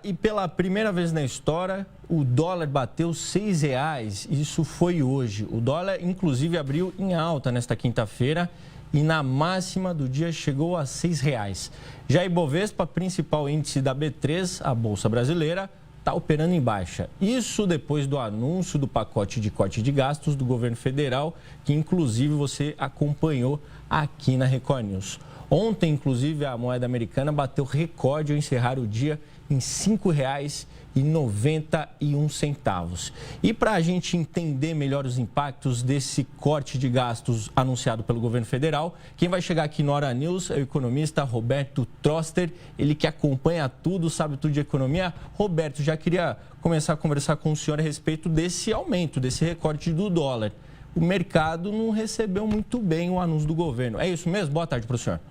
E pela primeira vez na história, o dólar bateu R$ 6,00. Isso foi hoje. O dólar, inclusive, abriu em alta nesta quinta-feira e na máxima do dia chegou a R$ 6,00. Já Ibovespa, principal índice da B3, a Bolsa Brasileira, está operando em baixa. Isso depois do anúncio do pacote de corte de gastos do governo federal, que inclusive você acompanhou aqui na Record News. Ontem, inclusive, a moeda americana bateu recorde ao encerrar o dia em R$ 5,91. E para a gente entender melhor os impactos desse corte de gastos anunciado pelo governo federal, quem vai chegar aqui no Hora News é o economista Roberto Troster, ele que acompanha tudo, sabe tudo de economia. Roberto, já queria começar a conversar com o senhor a respeito desse aumento, desse recorte do dólar. O mercado não recebeu muito bem o anúncio do governo. É isso mesmo? Boa tarde para o senhor.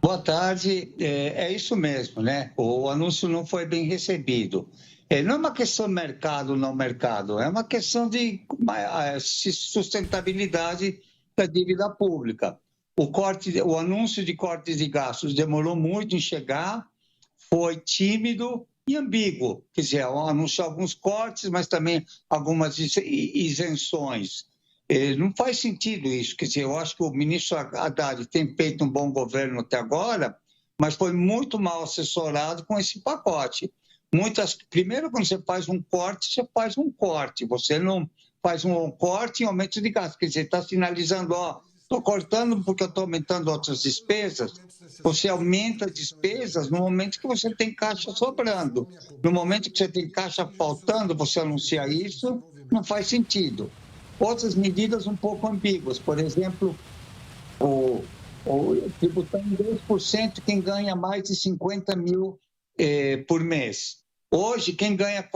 Boa tarde, é isso mesmo, né? O anúncio não foi bem recebido. Não é uma questão mercado ou não mercado, é uma questão de sustentabilidade da dívida pública. O anúncio de cortes de gastos demorou muito em chegar, foi tímido e ambíguo. Quer dizer, anunciou alguns cortes, mas também algumas isenções. Não faz sentido isso, quer dizer, eu acho que o ministro Haddad tem feito um bom governo até agora, mas foi muito mal assessorado com esse pacote. Primeiro, quando você faz um corte, você não faz um corte em aumento de gasto, quer dizer, está sinalizando, estou cortando porque eu estou aumentando outras despesas. Você aumenta despesas no momento que você tem caixa sobrando. No momento que você tem caixa faltando, você anuncia isso, não faz sentido. Outras medidas um pouco ambíguas, por exemplo, tributando 2% quem ganha mais de 50 mil por mês. Hoje, quem ganha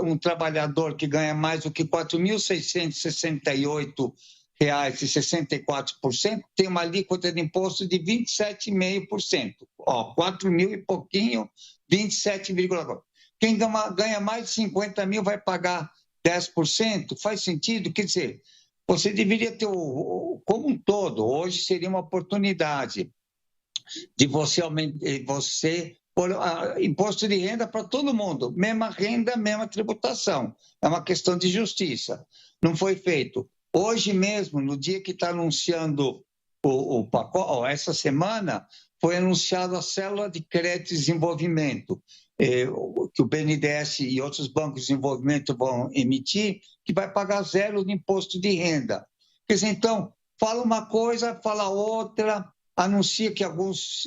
um trabalhador que ganha mais do que R$ 4.668,64 tem uma alíquota de imposto de 27,5%. 4 mil e pouquinho, 27,4%. Quem ganha mais de 50 mil vai pagar 10%, faz sentido? Quer dizer, você deveria ter, como um todo, hoje seria uma oportunidade de você pôr imposto de renda para todo mundo, mesma renda, mesma tributação. É uma questão de justiça. Não foi feito. Hoje mesmo, no dia que está anunciando o pacote, essa semana, foi anunciado a célula de crédito e desenvolvimento, que o BNDES e outros bancos de desenvolvimento vão emitir, que vai pagar zero de imposto de renda. Quer dizer, então, fala uma coisa, fala outra, anuncia que alguns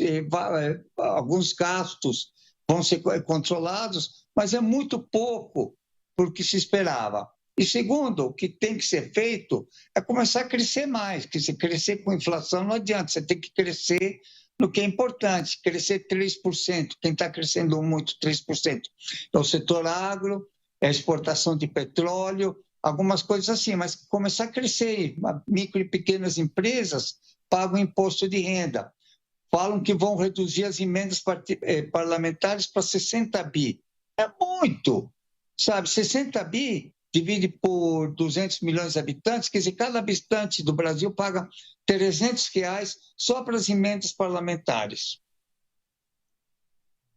gastos vão ser controlados, mas é muito pouco para o que se esperava. E segundo, o que tem que ser feito é começar a crescer mais, que se crescer com inflação não adianta, você tem que crescer no que é importante, crescer 3%, quem está crescendo muito, 3%. Então, o setor agro, a exportação de petróleo, algumas coisas assim, mas começar a crescer. Micro e pequenas empresas pagam imposto de renda. Falam que vão reduzir as emendas parlamentares para 60 bi. É muito, sabe? 60 bi divide por 200 milhões de habitantes, quer dizer, cada habitante do Brasil paga R$300 só para as emendas parlamentares.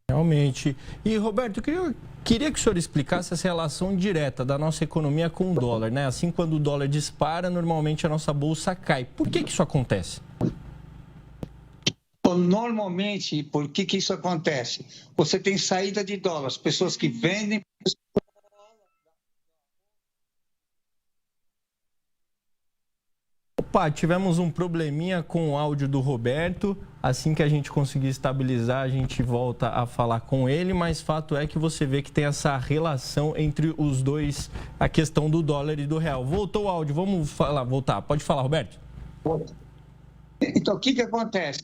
Realmente. E, Roberto, eu queria que o senhor explicasse essa relação direta da nossa economia com o dólar, né? Assim, quando o dólar dispara, normalmente a nossa bolsa cai. Por que isso acontece? Normalmente, por que isso acontece? Você tem saída de dólar, as pessoas que vendem... Opa, tivemos um probleminha com o áudio do Roberto. Assim que a gente conseguir estabilizar, a gente volta a falar com ele. Mas fato é que você vê que tem essa relação entre os dois, a questão do dólar e do real. Voltou o áudio, vamos voltar. Pode falar, Roberto. Então, o que acontece?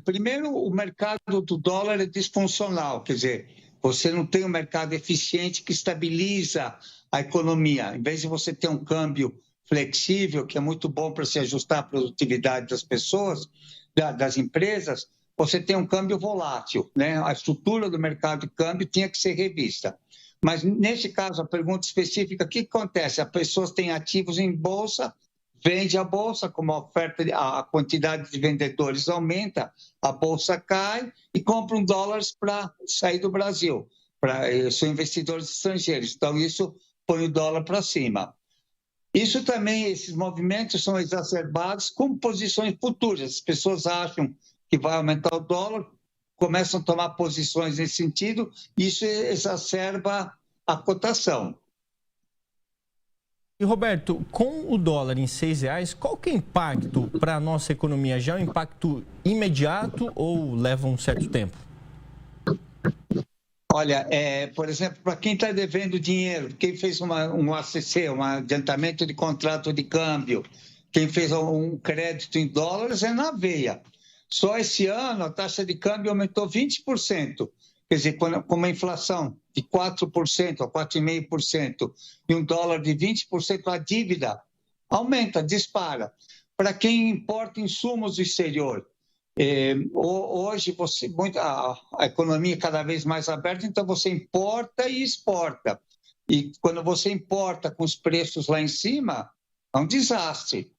Primeiro, o mercado do dólar é disfuncional, quer dizer, você não tem um mercado eficiente que estabiliza a economia. Em vez de você ter um câmbio flexível, que é muito bom para se ajustar à produtividade das pessoas, das empresas, você tem um câmbio volátil, né? A estrutura do mercado de câmbio tinha que ser revista. Mas, nesse caso, a pergunta específica, o que acontece? As pessoas têm ativos em bolsa, vende a bolsa, como a quantidade de vendedores aumenta, a bolsa cai e compram dólares para sair do Brasil. São investidores estrangeiros, então isso põe o dólar para cima. Isso também, esses movimentos são exacerbados com posições futuras. As pessoas acham que vai aumentar o dólar, começam a tomar posições nesse sentido, e isso exacerba a cotação. E, Roberto, com o dólar em R$6, qual que é o impacto para a nossa economia? Já é um impacto imediato ou leva um certo tempo? Olha, por exemplo, para quem está devendo dinheiro, quem fez um ACC, um adiantamento de contrato de câmbio, quem fez um crédito em dólares é na veia. Só esse ano a taxa de câmbio aumentou 20%. Quer dizer, com uma inflação de 4% a 4,5% e um dólar de 20%, a dívida aumenta, dispara. Para quem importa insumos do exterior, hoje a economia é cada vez mais aberta, então você importa e exporta. E quando você importa com os preços lá em cima, é um desastre.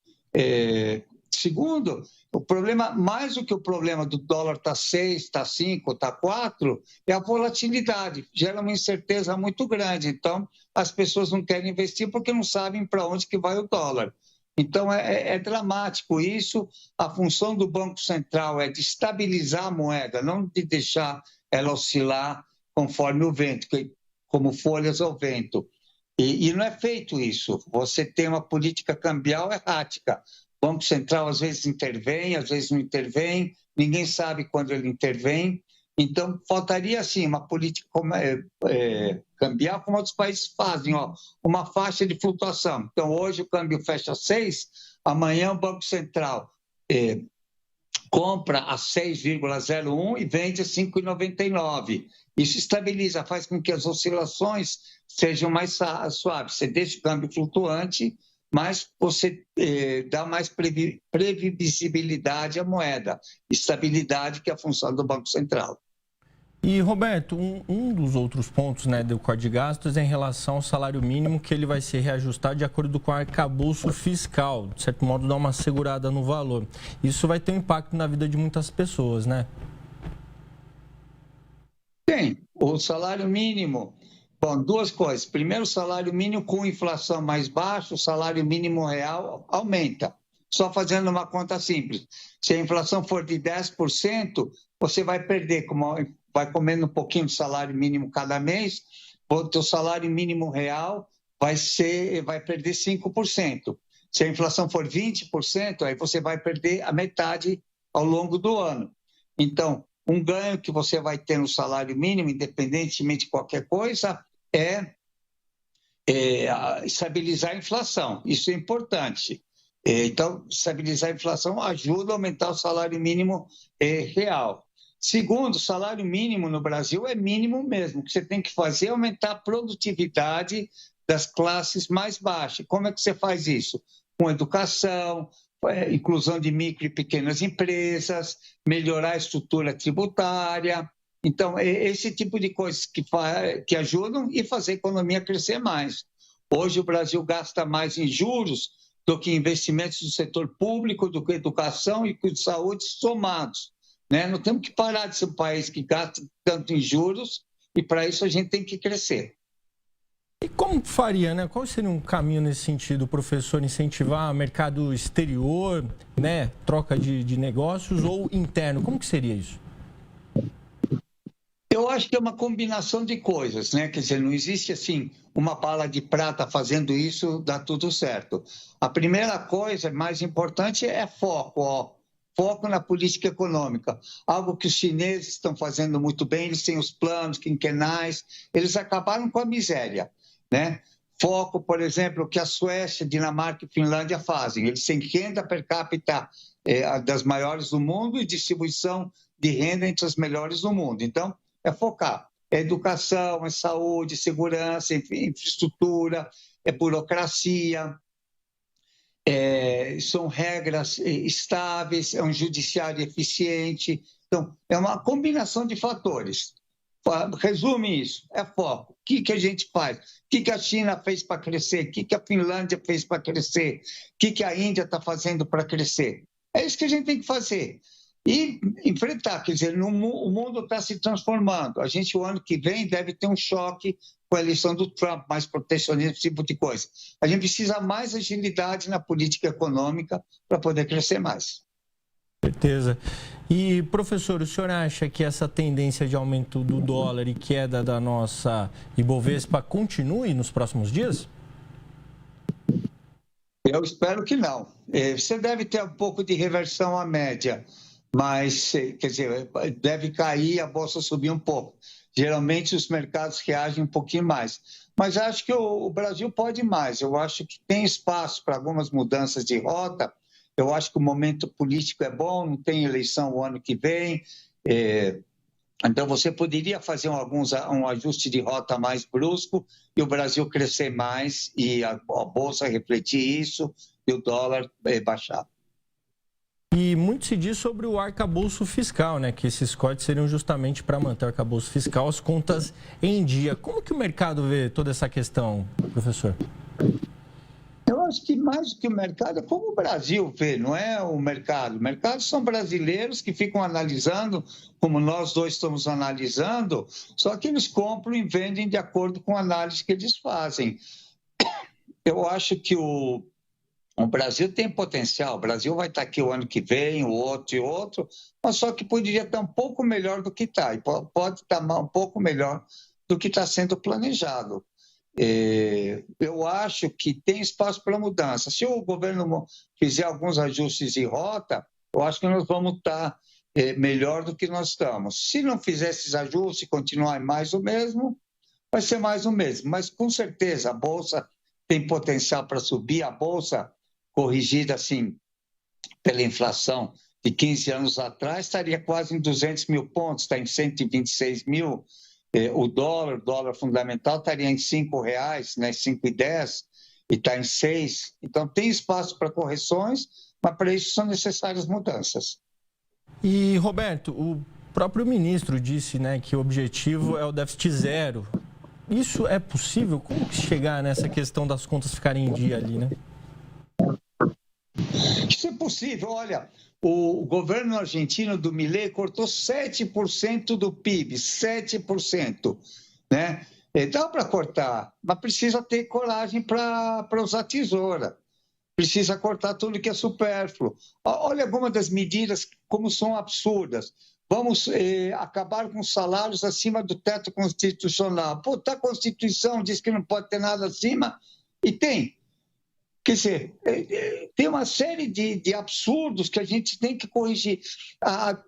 Segundo, o problema, mais do que o problema do dólar está 6, está 5, está 4, é a volatilidade. Gera uma incerteza muito grande. Então, as pessoas não querem investir porque não sabem para onde que vai o dólar. Então, é dramático isso. A função do Banco Central é de estabilizar a moeda, não de deixar ela oscilar conforme o vento, como folhas ao vento. E não é feito isso. Você tem uma política cambial errática. O Banco Central às vezes intervém, às vezes não intervém, ninguém sabe quando ele intervém. Então, faltaria, assim, uma política cambial como outros países fazem, uma faixa de flutuação. Então, hoje o câmbio fecha a 6, amanhã o Banco Central compra a 6,01 e vende a 5,99. Isso estabiliza, faz com que as oscilações sejam mais suaves. Você deixa o câmbio flutuante, mas você dá mais previsibilidade à moeda, estabilidade, que é a função do Banco Central. E, Roberto, um dos outros pontos, né, do corte de gastos é em relação ao salário mínimo, que ele vai ser reajustado de acordo com o arcabouço fiscal, de certo modo dá uma segurada no valor. Isso vai ter um impacto na vida de muitas pessoas, né? Tem. O salário mínimo... Bom, duas coisas. Primeiro, o salário mínimo com inflação mais baixa, o salário mínimo real aumenta. Só fazendo uma conta simples. Se a inflação for de 10%, você vai perder, vai comendo um pouquinho de salário mínimo cada mês, o teu salário mínimo real vai perder 5%. Se a inflação for 20%, aí você vai perder a metade ao longo do ano. Então, um ganho que você vai ter no salário mínimo, independentemente de qualquer coisa, é estabilizar a inflação. Isso é importante. Então, estabilizar a inflação ajuda a aumentar o salário mínimo real. Segundo, o salário mínimo no Brasil é mínimo mesmo. O que você tem que fazer é aumentar a produtividade das classes mais baixas. Como é que você faz isso? Com educação, inclusão de micro e pequenas empresas, melhorar a estrutura tributária. Então, esse tipo de coisas que ajudam e fazer a economia crescer mais. Hoje, o Brasil gasta mais em juros do que investimentos do setor público, do que educação e de saúde somados. Né? Não temos que parar de ser um país que gasta tanto em juros e, para isso, a gente tem que crescer. E como faria, né? Qual seria um caminho nesse sentido, professor? Incentivar mercado exterior, né? Troca de negócios ou interno? Como que seria isso? Eu acho que é uma combinação de coisas, né? Quer dizer, não existe assim uma bala de prata fazendo isso, dá tudo certo. A primeira coisa, mais importante, é foco, foco na política econômica. Algo que os chineses estão fazendo muito bem, eles têm os planos quinquenais, eles acabaram com a miséria, né? Foco, por exemplo, que a Suécia, Dinamarca e Finlândia fazem. Eles têm renda per capita das maiores do mundo e distribuição de renda entre as melhores do mundo. Então, é focar. É educação, é saúde, segurança, infraestrutura, é burocracia, são regras estáveis, é um judiciário eficiente. Então, é uma combinação de fatores. Resume isso, é foco. O que a gente faz? O que a China fez para crescer? O que a Finlândia fez para crescer? O que a Índia está fazendo para crescer? É isso que a gente tem que fazer. E enfrentar, quer dizer, o mundo está se transformando. A gente, o ano que vem, deve ter um choque com a eleição do Trump, mais protecionismo, esse tipo de coisa. A gente precisa mais agilidade na política econômica para poder crescer mais. Certeza. E, professor, o senhor acha que essa tendência de aumento do dólar e queda da nossa Ibovespa continue nos próximos dias? Eu espero que não. Você deve ter um pouco de reversão à média, mas, quer dizer, deve cair, a bolsa subir um pouco. Geralmente os mercados reagem um pouquinho mais. Mas acho que o Brasil pode mais. Eu acho que tem espaço para algumas mudanças de rota. Eu acho que o momento político é bom, não tem eleição o ano que vem. Então, você poderia fazer um ajuste de rota mais brusco e o Brasil crescer mais e a Bolsa refletir isso e o dólar baixar. E muito se diz sobre o arcabouço fiscal, né? Que esses cortes seriam justamente para manter o arcabouço fiscal, as contas em dia. Como que o mercado vê toda essa questão, professor? Eu acho que mais do que o mercado é como o Brasil vê, não é o mercado. O mercado são brasileiros que ficam analisando, como nós dois estamos analisando, só que eles compram e vendem de acordo com a análise que eles fazem. Eu acho que o Brasil tem potencial, o Brasil vai estar aqui o ano que vem, o outro e outro, mas só que poderia estar um pouco melhor do que está, e pode estar um pouco melhor do que está sendo planejado. Eu acho que tem espaço para mudança. Se o governo fizer alguns ajustes de rota, eu acho que nós vamos estar melhor do que nós estamos. Se não fizer esses ajustes e continuar mais o mesmo, vai ser mais o mesmo. Mas, com certeza, a Bolsa tem potencial para subir. A Bolsa, corrigida assim pela inflação de 15 anos atrás, estaria quase em 200 mil pontos, está em 126 mil. O dólar fundamental estaria em R$5, né, 5,10, e está em 6. Então, tem espaço para correções, mas para isso são necessárias mudanças. E, Roberto, o próprio ministro disse, né, que o objetivo é o déficit zero. Isso é possível? Como chegar nessa questão das contas ficarem em dia ali, né? Isso é possível. Olha, o governo argentino do Milei cortou 7% do PIB, 7%. Né? Dá para cortar, mas precisa ter coragem para usar tesoura. Precisa cortar tudo que é supérfluo. Olha algumas das medidas como são absurdas. Vamos acabar com salários acima do teto constitucional. Pô, a Constituição diz que não pode ter nada acima, e tem. Quer dizer, tem uma série de absurdos que a gente tem que corrigir.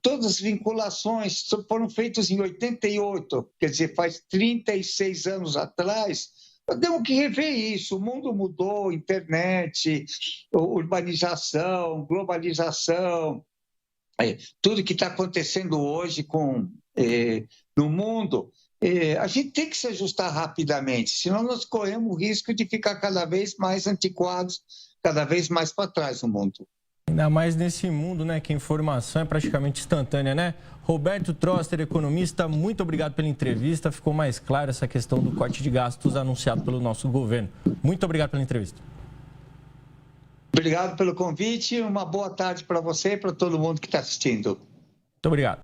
Todas as vinculações foram feitas em 88, quer dizer, faz 36 anos atrás. Nós temos que rever isso. O mundo mudou, internet, urbanização, globalização, tudo que está acontecendo hoje no mundo. A gente tem que se ajustar rapidamente, senão nós corremos o risco de ficar cada vez mais antiquados, cada vez mais para trás no mundo. Ainda mais nesse mundo, né, que a informação é praticamente instantânea, né? Roberto Troster, economista, muito obrigado pela entrevista. Ficou mais clara essa questão do corte de gastos anunciado pelo nosso governo. Muito obrigado pela entrevista. Obrigado pelo convite. Uma boa tarde para você e para todo mundo que está assistindo. Muito obrigado.